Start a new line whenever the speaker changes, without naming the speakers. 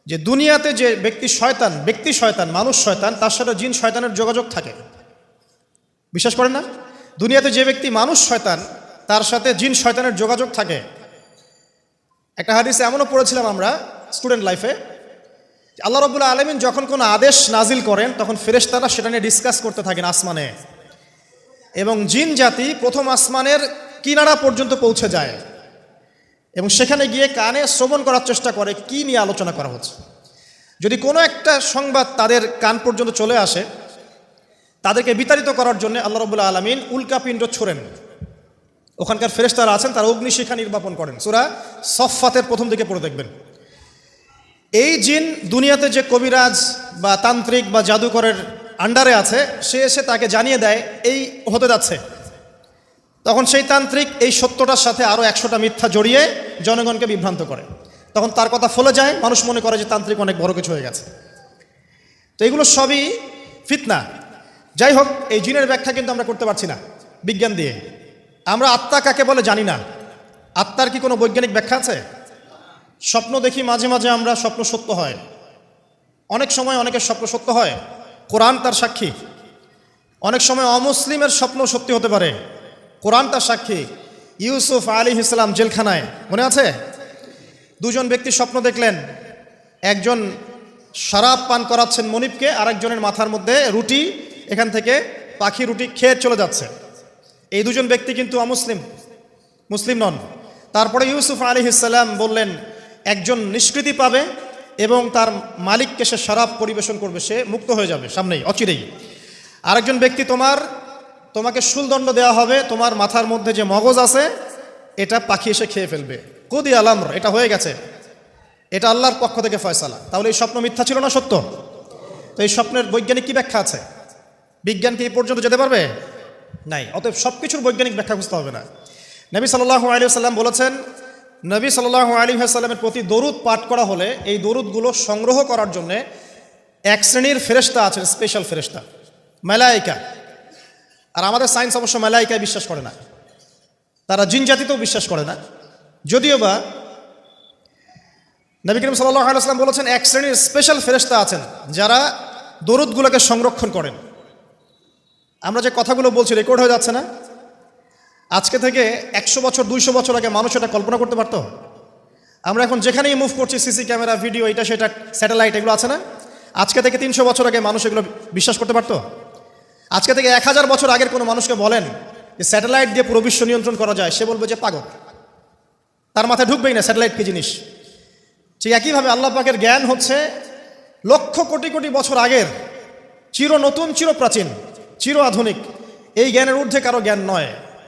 যে দুনিয়াতে যে ব্যক্তি শয়তান মানুষ শয়তান, তার সাথে জিন শয়তানের যোগাযোগ থাকে। বিশ্বাস করেন না? দুনিয়াতে যে ব্যক্তি মানুষ শয়তান, তার সাথে জিন শয়তানের যোগাযোগ থাকে। একটা হাদিসে এমনও পড়েছিলাম আমরা স্টুডেন্ট লাইফে, আল্লাহ রাব্বুল আলামিন যখন কোনো আদেশ নাজিল করেন তখন ফেরেশতারা সেটা নিয়ে ডিসকাস করতে থাকেন আসমানে, এবং জিন জাতি প্রথম আসমানের কিনারা পর্যন্ত পৌঁছে যায় এবং সেখানে গিয়ে কানে শ্রবণ করার চেষ্টা করে কি নিয়ে আলোচনা করা হচ্ছে। যদি কোনো একটা সংবাদ তাদের কান পর্যন্ত চলে আসে, তাদেরকে বিতাড়িত করার জন্য আল্লাহ রাব্বুল আলামিন উল্কাপিণ্ড ছোড়েন। ওখানকার ফেরেশতারা আছেন, তারা অগ্নিশিখা নির্বাপন করেন। সূরা সফফাতের প্রথম দিকে পড়ে দেখবেন। এই জিন দুনিয়াতে যে কবিরাজ বা তান্ত্রিক বা জাদুকরের আন্ডারে আছে, সে এসে তাকে জানিয়ে দেয় এই হতে যাচ্ছে। তখন সেই তান্ত্রিক এই সত্যটার সাথে আরও 100টা মিথ্যা জড়িয়ে জনগণকে বিভ্রান্ত করে। তখন তার কথা ফলে যায়, মানুষ মনে করে যে তান্ত্রিক অনেক বড় কিছু হয়ে গেছে। তো এগুলো সবই ফিতনা। যাই হোক, এই জিনের ব্যাখ্যা কিন্তু আমরা করতে পারছি না বিজ্ঞান দিয়ে। আমরা আত্মা কাকে বলে জানি না। আত্মার কি কোনো বৈজ্ঞানিক ব্যাখ্যা আছে? স্বপ্ন দেখি মাঝে মাঝে আমরা, স্বপ্ন সত্য হয়। অনেক সময় অনেকের স্বপ্ন সত্য হয়, কোরআন তার সাক্ষী। অনেক সময় অমুসলিমের স্বপ্ন সত্যি হতে পারে, কোরআন তার সাক্ষী। ইউসুফ আলাইহিস সালাম জেলখানায়, মনে আছে? দুজন ব্যক্তি স্বপ্ন দেখলেন, একজন শরাব পান করাচ্ছেন মনিবকে, আরেকজনের মাথার মধ্যে রুটি, এখান থেকে পাখি রুটি খেয়ে চলে যাচ্ছে। এই দুজন ব্যক্তি কিন্তু মুসলিম নন। তারপরে ইউসুফ আলাইহিস সালাম বললেন, একজন নিষ্কৃতি পাবে এবং তার মালিককে সে শরাব পরিবেশন করবে, সে মুক্ত হয়ে যাবে সামনেই, অচিরেই। আরেকজন ব্যক্তি তোমাকে শুলদণ্ড দেওয়া হবে, তোমার মাথার মধ্যে যে মগজ আছে এটা পাখি এসে খেয়ে ফেলবে। কুদি আলামর, এটা হয়ে গেছে, এটা আল্লাহর পক্ষ থেকে ফয়সালা। তাহলে এই স্বপ্ন মিথ্যা ছিল না সত্য? তো এই স্বপ্নের বৈজ্ঞানিক কি ব্যাখ্যা আছে? বিজ্ঞান কি এই পর্যন্ত যেতে পারবে? নাই। অতএব সব কিছুর বৈজ্ঞানিক ব্যাখ্যা খুঁজতে হবে না। নবী সাল্লাল্লাহু আলাইহি ওয়াসাল্লাম বলেছেন, নবী সাল্লাল্লাহু আলাইহি ওয়াসাল্লামের প্রতি দরুদ পাঠ করা হলে এই দরুদগুলো সংগ্রহ করার জন্যে এক শ্রেণীর ফেরেশতা আছেন, স্পেশাল ফেরেশতা, মালায়েকা। আর আমাদের সায়েন্স অবশ্য মালায়েকায় বিশ্বাস করে না, তারা জিন জাতিতেও বিশ্বাস করে না। যদিও বা নবী করিম সাল্লাল্লাহু আলাইহি ওয়াসাল্লাম বলেছেন এক শ্রেণীর স্পেশাল ফেরেশতা আছেন যারা দরুদগুলোকে সংরক্ষণ করেন। আমরা যে কথাগুলো বলছি রেকর্ড হয়ে যাচ্ছে না? আজকে থেকে 100 বছর 200 বছর আগে মানুষ এটা কল্পনা করতে পারতো? আমরা এখন যেখানেই মুভ করছি, সিসি ক্যামেরা, ভিডিও, এটা সেটা, স্যাটেলাইট, এগুলো আছে না? আজকে থেকে 300 বছর আগে মানুষ এগুলো বিশ্বাস করতে পারতো? আজকে থেকে 1000 বছর আগের কোনো মানুষকে বলেন যে স্যাটেলাইট দিয়ে পুরো বিশ্ব নিয়ন্ত্রণ করা যায়, সে বলবে যে পাগল, তার মাথায় ঢুকবেই না স্যাটেলাইট কি জিনিস। ঠিক একইভাবে আল্লাহ পাকের জ্ঞান হচ্ছে লক্ষ কোটি কোটি বছর আগের, চির নতুন, চির প্রাচীন, চির আধুনিক। এই জ্ঞানের ঊর্ধ্বে কারো জ্ঞান নয়।